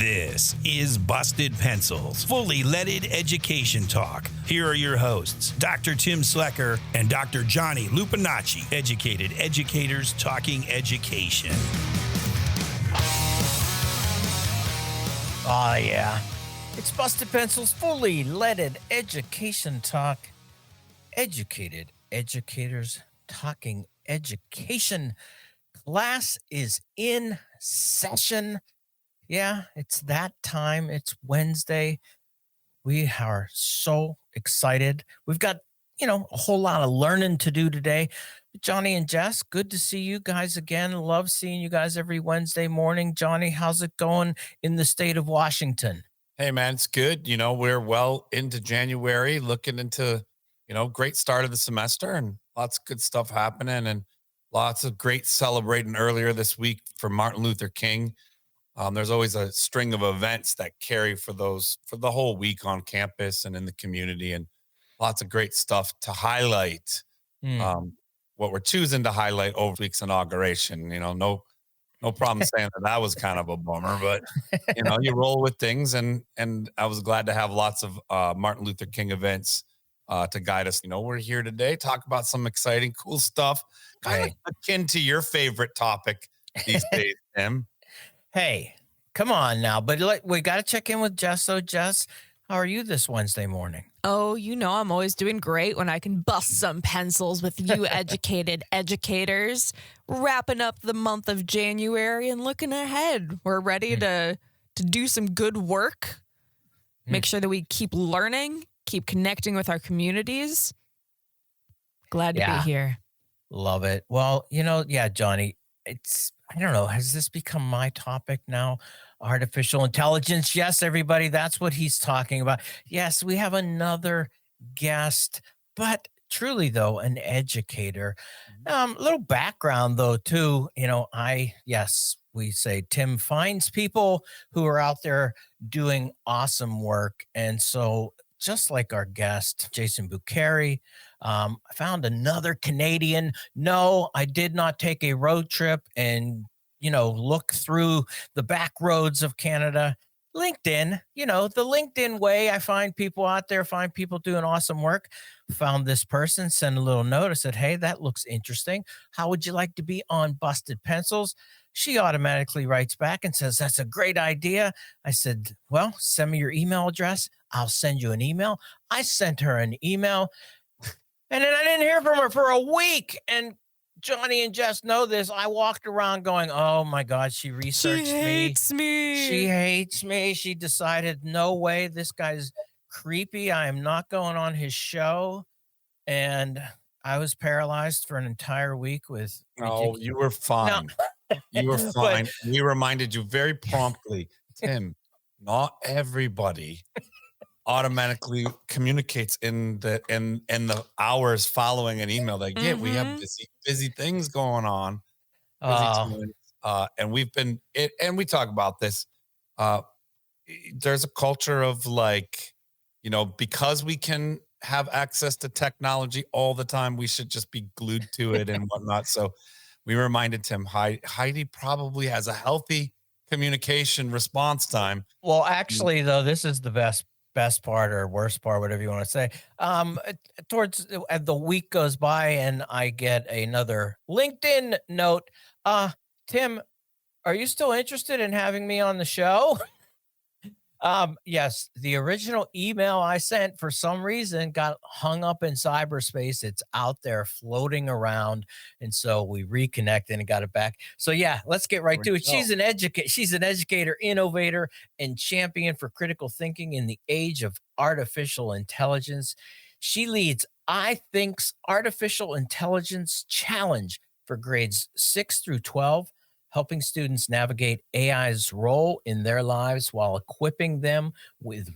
This is Busted Pencils, fully leaded education talk. Here are your hosts, Dr. Tim Slecker and Dr. Johnny Lupinacci, educated educators talking education. Oh, yeah. It's Busted Pencils, fully leaded education talk. Educated educators talking education. Class is in session. Yeah, it's that time. It's Wednesday. We are so excited. We've got, a whole lot of learning to do today. Johnny and Jess, good to see you guys again. Love seeing you guys every Wednesday morning. Johnny, how's it going in the state of Washington? Hey, man, it's good. We're well into January, looking into, great start of the semester and lots of good stuff happening and lots of great celebrating earlier this week for Martin Luther King. There's always a string of events that carry for the whole week on campus and in the community, and lots of great stuff to highlight. What we're choosing to highlight over week's inauguration. No problem saying that was kind of a bummer, but you roll with things, and I was glad to have lots of Martin Luther King events to guide us. We're here today, talk about some exciting, cool stuff, kind of akin to your favorite topic these days, Tim. Hey, come on now. But we got to check in with Jess. So, Jess, how are you this Wednesday morning? Oh, I'm always doing great when I can bust some pencils with you educated educators. Wrapping up the month of January and looking ahead. We're ready to do some good work. Make sure that we keep learning, keep connecting with our communities. Glad to be here. Love it. Well, Johnny, I don't know, has this become my topic now? Artificial intelligence. Yes, everybody, that's what he's talking about. Yes, we have another guest, but truly, though, an educator. Little background, though, too. We say Tim finds people who are out there doing awesome work. And so just like our guest, Jason Bucheri, I found another Canadian. No, I did not take a road trip and, look through the back roads of Canada. LinkedIn, the LinkedIn way. I find people out there, find people doing awesome work. Found this person, sent a little note. I said, hey, that looks interesting. How would you like to be on Busted Pencils? She automatically writes back and says, that's a great idea. I said, well, send me your email address. I'll send you an email. I sent her an email, and then I didn't hear from her for a week. And Johnny and Jess know this. I walked around going, oh my God, she researched me. She hates me. She hates me. She decided, no way, this guy's creepy. I am not going on his show. And I was paralyzed for an entire week with. Oh, you were fine. No. You were fine. We reminded you very promptly, Tim, not everybody automatically communicates in the hours following an email they get. We have busy things going on. And we've been and we talk about this. There's a culture of because we can have access to technology all the time, we should just be glued to it and whatnot. So we reminded Tim, Heidi probably has a healthy communication response time. Well, actually, though, this is the best part or worst part, whatever you want to say. Towards the week goes by and I get another LinkedIn note. Tim, are you still interested in having me on the show? Yes, the original email I sent for some reason got hung up in cyberspace. It's out there floating around. And so we reconnected and got it back. So yeah, let's get right to it. She's an educator, innovator, and champion for critical thinking in the age of artificial intelligence. She leads iThink's Artificial Intelligence Challenge for grades 6 through 12. Helping students navigate AI's role in their lives while equipping them with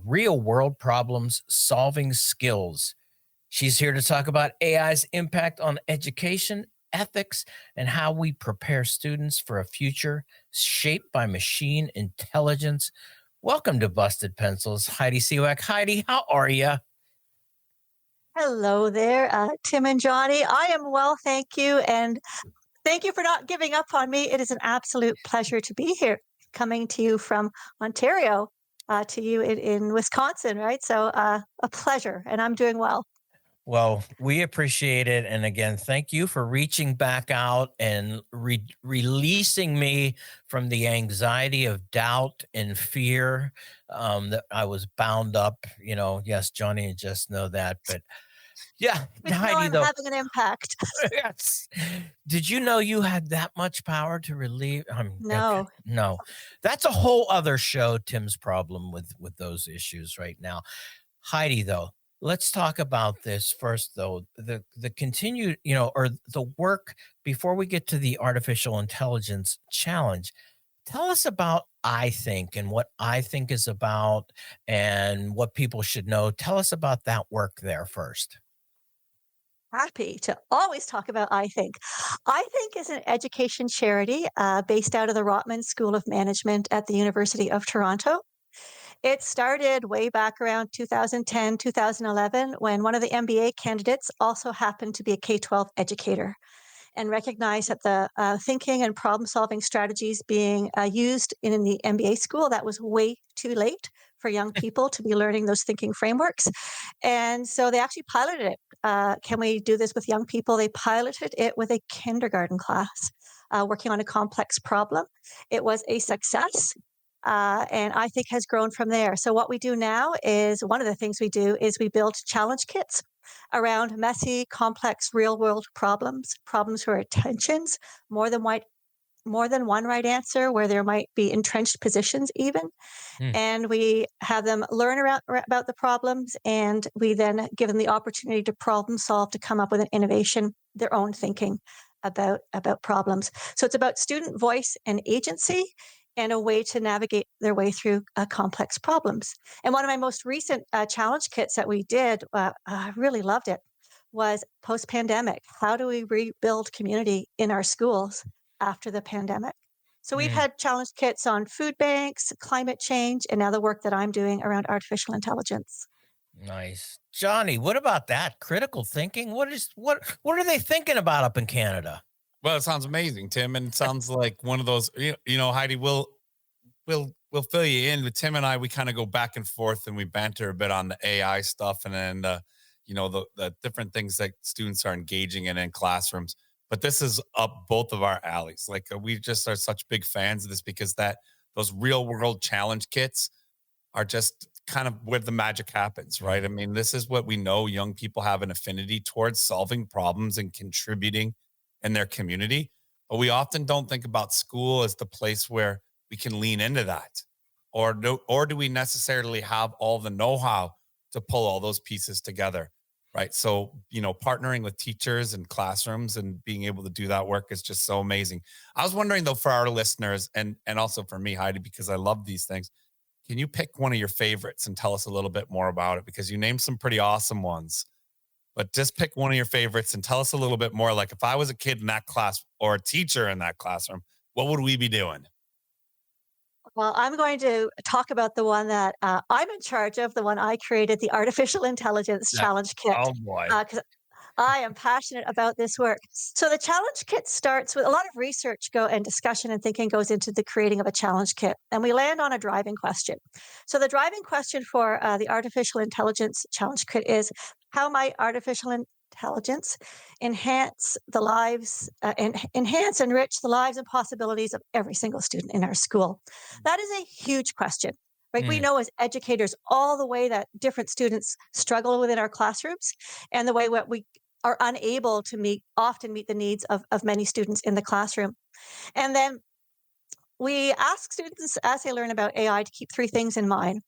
real-world problem-solving skills. She's here to talk about AI's impact on education, ethics, and how we prepare students for a future shaped by machine intelligence. Welcome to Busted Pencils, Heidi Siwak. Heidi, how are you? Hello there, Tim and Johnny. I am well, thank you. And thank you for not giving up on me. It is an absolute pleasure to be here. coming to you from Ontario to you in Wisconsin, right? So a pleasure, and I'm doing well. Well, we appreciate it. And again, thank you for reaching back out and releasing me from the anxiety of doubt and fear that I was bound up. Yes, Johnny, and just know that. But yeah, Good to know Heidi, I'm though. having an impact. Yes. Did you know you had that much power to relieve? Okay. No. No, that's a whole other show. Tim's problem with those issues right now. Heidi, though, let's talk about this first, though. The continued, or the work before we get to the artificial intelligence challenge. Tell us about I Think and what I Think is about and what people should know. Tell us about that work there first. Happy to always talk about I Think. I Think is an education charity based out of the Rotman School of Management at the University of Toronto. It started way back around 2010, 2011, when one of the MBA candidates also happened to be a K 12 educator and recognized that the thinking and problem solving strategies being used in the MBA school, that was way too late for young people to be learning those thinking frameworks. And so they actually piloted it. Can we do this with young people? They piloted it with a kindergarten class working on a complex problem. It was a success. And I think has grown from there. So what we do now is one of the things we do is we build challenge kits around messy, complex, real world problems where tensions, more than one right answer, where there might be entrenched positions even. Hmm. And we have them learn about the problems, and we then give them the opportunity to problem solve, to come up with an innovation, their own thinking about problems. So it's about student voice and agency and a way to navigate their way through complex problems. And one of my most recent challenge kits that we did, I really loved it, was post-pandemic. How do we rebuild community in our schools after the pandemic? So we've Hmm. had challenge kits on food banks, climate change, and now the work that I'm doing around artificial intelligence. Nice. Johnny, what about that? Critical thinking? What are they thinking about up in Canada? Well, it sounds amazing, Tim, and it sounds like one of those. Heidi, we'll fill you in. With Tim and I, we kind of go back and forth and we banter a bit on the AI stuff and then the different things that students are engaging in classrooms. But this is up both of our alleys. Like we just are such big fans of this because those real world challenge kits are just kind of where the magic happens, right? I mean, this is what we know young people have an affinity towards, solving problems and contributing in their community. But we often don't think about school as the place where we can lean into that. Or do we necessarily have all the know-how to pull all those pieces together, right? So, partnering with teachers and classrooms and being able to do that work is just so amazing. I was wondering though, for our listeners and also for me, Heidi, because I love these things, can you pick one of your favorites and tell us a little bit more about it? Because you named some pretty awesome ones, but just pick one of your favorites and tell us a little bit more. Like if I was a kid in that class or a teacher in that classroom, what would we be doing? Well, I'm going to talk about the one that I'm in charge of, the one I created, the Artificial Intelligence That- Challenge Kit. oh boy. Because I am passionate about this work. So the challenge kit starts with a lot of research and discussion and thinking goes into the creating of a challenge kit. And we land on a driving question. So the driving question for the artificial intelligence challenge kit is, how might artificial intelligence enhance enrich the lives and possibilities of every single student in our school? That is a huge question. Right? We know as educators all the way that different students struggle within our classrooms and the way what we are unable to often meet the needs of many students in the classroom. And then we ask students as they learn about AI to keep three things in mind.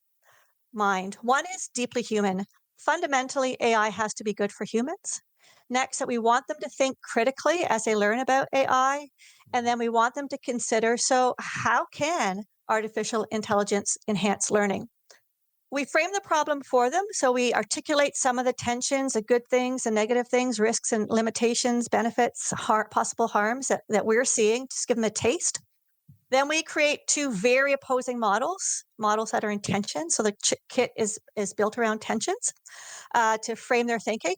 One is deeply human. Fundamentally, AI has to be good for humans. Next, that we want them to think critically as they learn about AI. And then we want them to consider, so how can artificial intelligence enhance learning? We frame the problem for them. So we articulate some of the tensions, the good things, the negative things, risks and limitations, benefits, possible harms that we're seeing, just give them a taste. Then we create two very opposing models that are in tension. So the kit is built around tensions to frame their thinking.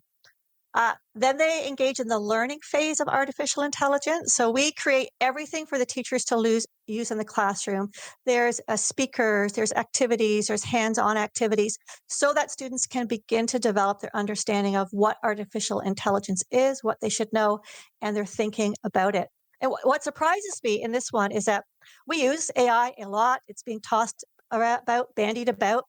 Then they engage in the learning phase of artificial intelligence. So we create everything for the teachers to use in the classroom. There's speakers, there's activities, there's hands-on activities, so that students can begin to develop their understanding of what artificial intelligence is, what they should know, and their thinking about it. And what surprises me in this one is that we use AI a lot. It's being tossed about, bandied about.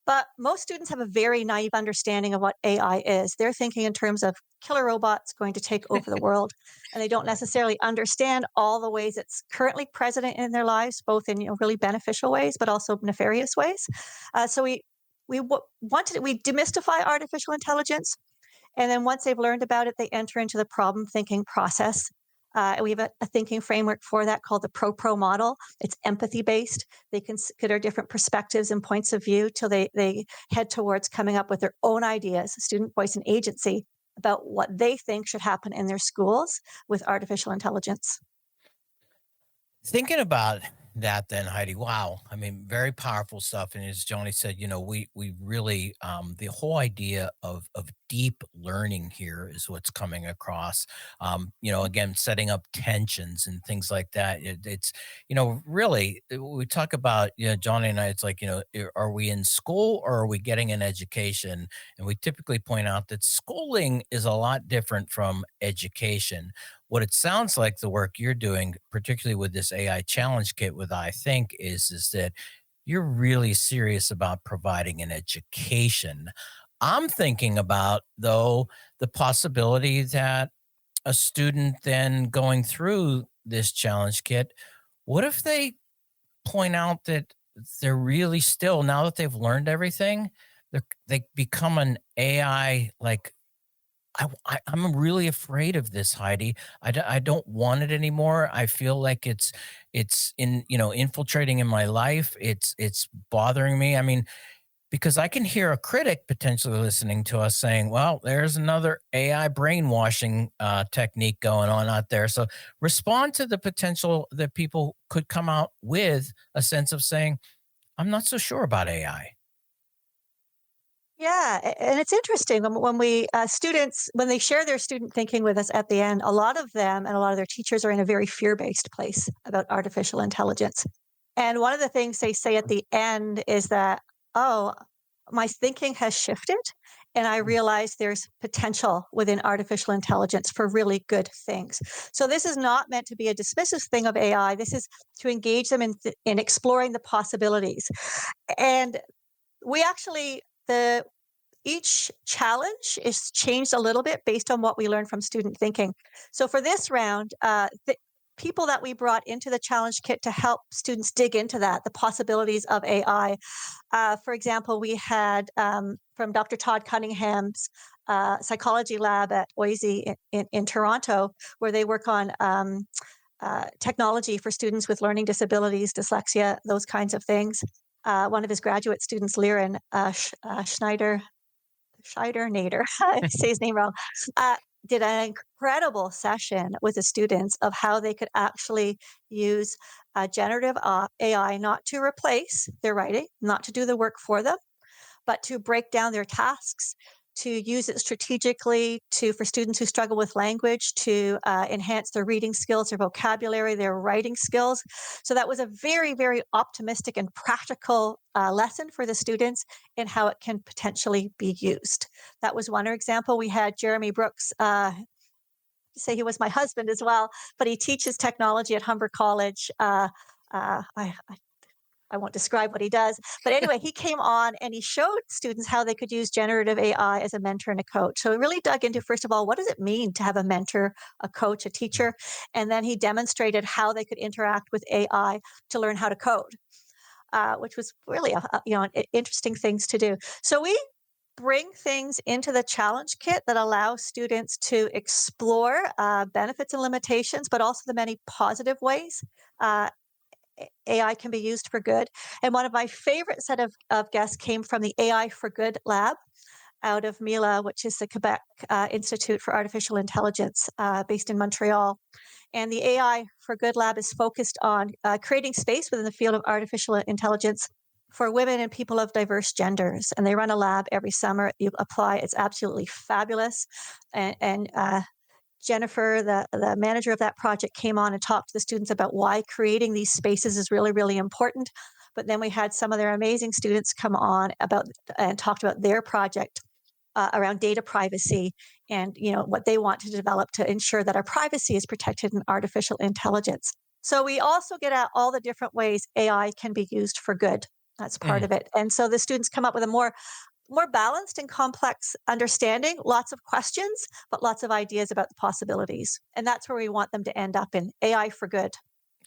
But most students have a very naive understanding of what AI is. They're thinking in terms of killer robots going to take over the world, and they don't necessarily understand all the ways it's currently present in their lives, both in really beneficial ways, but also nefarious ways. So we demystify artificial intelligence, and then once they've learned about it, they enter into the problem thinking process. We have a thinking framework for that called the ProPro model. It's empathy based. They consider different perspectives and points of view till they head towards coming up with their own ideas, student voice and agency, about what they think should happen in their schools with artificial intelligence. Thinking about that then, Heidi, wow. I mean, very powerful stuff. And as Johnny said, we really the whole idea of deep learning here is what's coming across. Again, setting up tensions and things like that. It's really we talk about, Johnny and I, it's like, are we in school or are we getting an education? And we typically point out that schooling is a lot different from education. What it sounds like the work you're doing, particularly with this AI challenge kit with I think is that you're really serious about providing an education. I'm thinking about, though, the possibility that a student then going through this challenge kit, what if they point out that they're really still, now that they've learned everything, they become an AI like I'm really afraid of this, Heidi. I don't want it anymore. I feel like it's infiltrating in my life. It's bothering me. I mean, because I can hear a critic potentially listening to us saying, "Well, there's another AI brainwashing technique going on out there." So respond to the potential that people could come out with a sense of saying, "I'm not so sure about AI." Yeah, and it's interesting when we students when they share their student thinking with us at the end. A lot of them and a lot of their teachers are in a very fear-based place about artificial intelligence. And one of the things they say at the end is that, "Oh, my thinking has shifted, and I realize there's potential within artificial intelligence for really good things." So this is not meant to be a dismissive thing of AI. This is to engage them in exploring the possibilities. And we actually the each challenge is changed a little bit based on what we learned from student thinking. So for this round, the people that we brought into the challenge kit to help students dig into that, the possibilities of AI. For example, we had from Dr. Todd Cunningham's psychology lab at OISE in Toronto, where they work on technology for students with learning disabilities, dyslexia, those kinds of things. One of his graduate students, Liren Nader, I say his name wrong, did an incredible session with the students of how they could actually use generative AI not to replace their writing, not to do the work for them, but to break down their tasks, to use it strategically for students who struggle with language, to enhance their reading skills, their vocabulary, their writing skills. So that was a very, very optimistic and practical lesson for the students in how it can potentially be used. That was one example. We had Jeremy Brooks, say he was my husband as well, but he teaches technology at Humber College. I won't describe what he does. But anyway, he came on and he showed students how they could use generative AI as a mentor and a coach. So he really dug into, first of all, what does it mean to have a mentor, a coach, a teacher? And then he demonstrated how they could interact with AI to learn how to code, which was really interesting things to do. So we bring things into the challenge kit that allow students to explore benefits and limitations, but also the many positive ways AI can be used for good. And one of my favorite set of guests came from the AI for Good lab out of MILA, which is the Quebec Institute for Artificial Intelligence based in Montreal. And the AI for Good lab is focused on creating space within the field of artificial intelligence for women and people of diverse genders. And they run a lab every summer. You apply, it's absolutely fabulous. And Jennifer, the manager of that project, came on and talked to the students about why creating these spaces is really, really important. But then we had some of their amazing students come on about and talked about their project around data privacy and what they want to develop to ensure that our privacy is protected in artificial intelligence. So we also get at all the different ways AI can be used for good. That's part of it. And so the students come up with a more balanced and complex understanding, lots of questions, but lots of ideas about the possibilities. And that's where we want them to end up, in AI for good.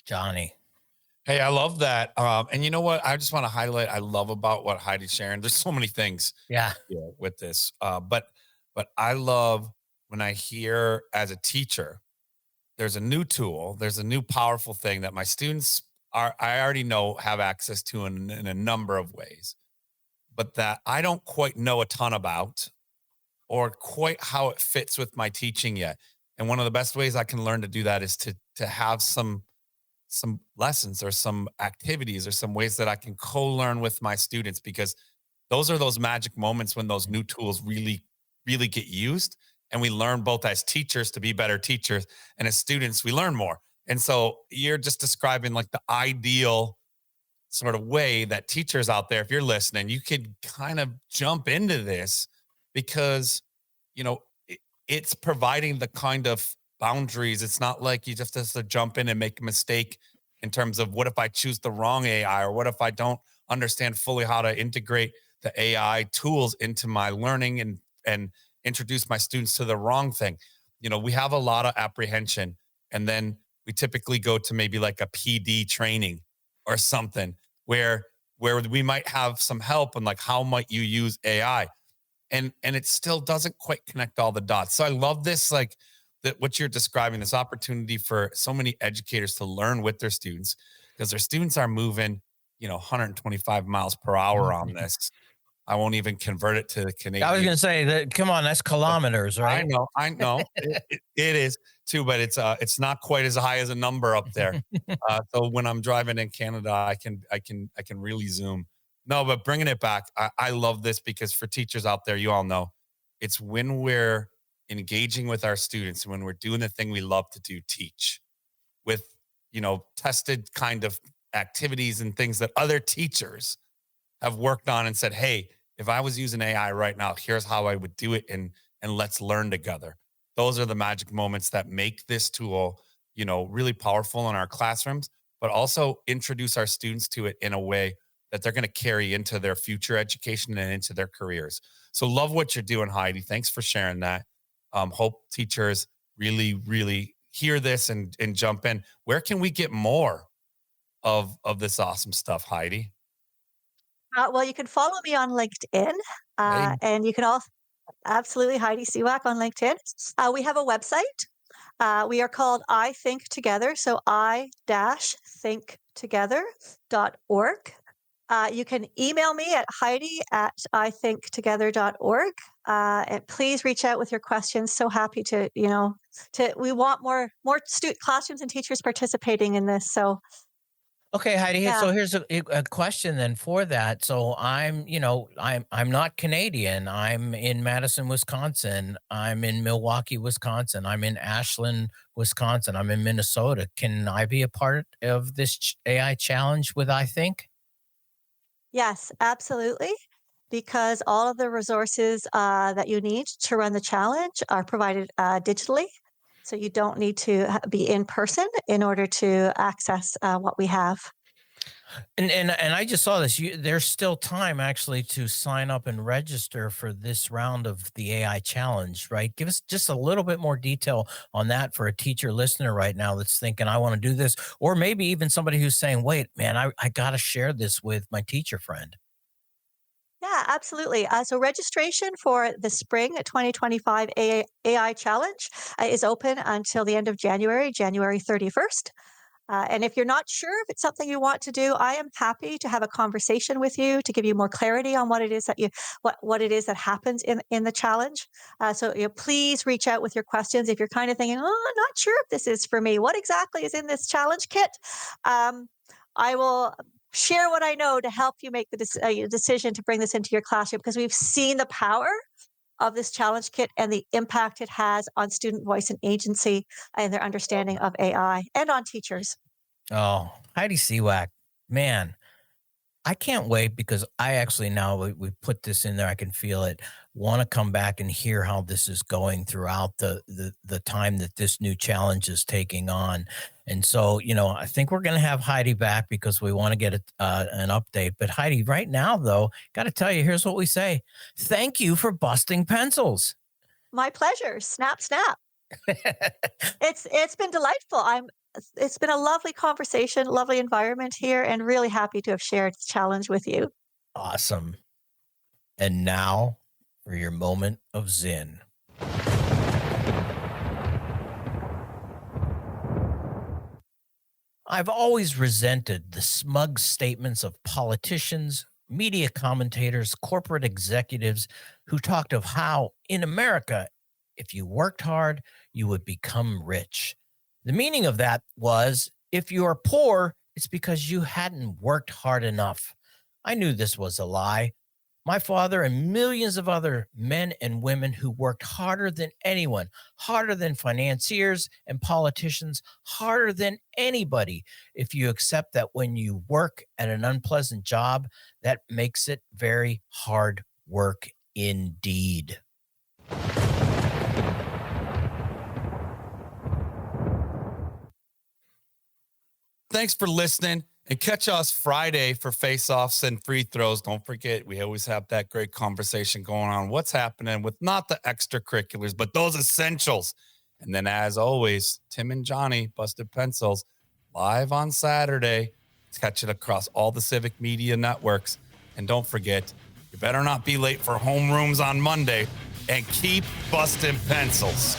Johnny. Hey, I love that. And you know what? I just want to highlight, I love about what Heidi's sharing. There's so many things Yeah. with this. But I love when I hear, as a teacher, there's a new tool, there's a new powerful thing that my students I already know have access to in a number of ways, but that I don't quite know a ton about, or quite how it fits with my teaching yet. And one of the best ways I can learn to do that is to have some lessons or some activities or some ways that I can co-learn with my students, because those are those magic moments when those new tools really, really get used. And we learn both as teachers to be better teachers, and as students, we learn more. And so you're just describing like the ideal sort of way that teachers out there, if you're listening, you could kind of jump into this, because, it's providing the kind of boundaries. It's not like you just have to jump in and make a mistake in terms of, what if I choose the wrong AI, or what if I don't understand fully how to integrate the AI tools into my learning and introduce my students to the wrong thing. We have a lot of apprehension, and then we typically go to maybe like a PD training or something where we might have some help on like, how might you use AI? And it still doesn't quite connect all the dots. So I love this, like, that what you're describing, this opportunity for so many educators to learn with their students, because their students are moving, 125 miles per hour on this. I won't even convert it to the Canadian. I was going to say that. Come on, that's kilometers, right? I know, it is too, but it's not quite as high as a number up there. So when I'm driving in Canada, I can really zoom. No, but bringing it back, I love this, because for teachers out there, you all know, it's when we're engaging with our students, when we're doing the thing we love to do, teach, with, tested kind of activities and things that other teachers have worked on and said, hey, if I was using AI right now, here's how I would do it, and let's learn together. Those are the magic moments that make this tool, really powerful in our classrooms, but also introduce our students to it in a way that they're going to carry into their future education and into their careers. So love what you're doing, Heidi. Thanks for sharing that. Hope teachers really, really hear this and jump in. Where can we get more of this awesome stuff, Heidi? Well, you can follow me on LinkedIn, Hey. and you can also absolutely Heidi Siwak on LinkedIn. We have a website. We are called I Think Together, so I-thinktogether.org. You can email me at heidi@ithinktogether.org. And please reach out with your questions. So happy to, we want more classrooms and teachers participating in this. So Okay, Heidi. yeah. So here's a question then for that. So I'm not Canadian. I'm in Madison, Wisconsin. I'm in Milwaukee, Wisconsin. I'm in Ashland, Wisconsin. I'm in Minnesota. Can I be a part of this AI challenge with I Think? Yes, absolutely. Because all of the resources that you need to run the challenge are provided digitally. So you don't need to be in person in order to access what we have. And I just saw this. There's still time actually to sign up and register for this round of the AI challenge, right? Give us just a little bit more detail on that for a teacher listener right now that's thinking, I want to do this, or maybe even somebody who's saying, wait, man, I got to share this with my teacher friend. Yeah, absolutely. So registration for the spring 2025 AI Challenge is open until the end of January, January 31st. And if you're not sure if it's something you want to do, I am happy to have a conversation with you to give you more clarity on what it is that what it is that happens in the challenge. So please reach out with your questions if you're kind of thinking, oh, I'm not sure if this is for me. What exactly is in this challenge kit? I will share what I know to help you make the decision to bring this into your classroom, because we've seen the power of this challenge kit and the impact it has on student voice and agency and their understanding of AI, and on teachers. Oh, Heidi Siwak, man, I can't wait, because I actually, now we put this in there, I can feel it, want to come back and hear how this is going throughout the time that this new challenge is taking on. And so, I think we're going to have Heidi back, because we want to get an update. But Heidi, right now, though, got to tell you, here's what we say. Thank you for busting pencils. My pleasure. Snap, snap. It's been delightful. It's been a lovely conversation, lovely environment here, and really happy to have shared this challenge with you. Awesome. And now for your moment of Zen. I've always resented the smug statements of politicians, media commentators, corporate executives who talked of how in America, if you worked hard, you would become rich. The meaning of that was, if you are poor, it's because you hadn't worked hard enough. I knew this was a lie. My father and millions of other men and women who worked harder than anyone, harder than financiers and politicians, harder than anybody. If you accept that when you work at an unpleasant job, that makes it very hard work indeed. Thanks for listening, and catch us Friday for face-offs and free throws. Don't forget, we always have that great conversation going on. What's happening with not the extracurriculars, but those essentials. And then, as always, Tim and Johnny, Busted Pencils, live on Saturday. Catch it across all the civic media networks. And don't forget, you better not be late for homerooms on Monday, and keep busting pencils.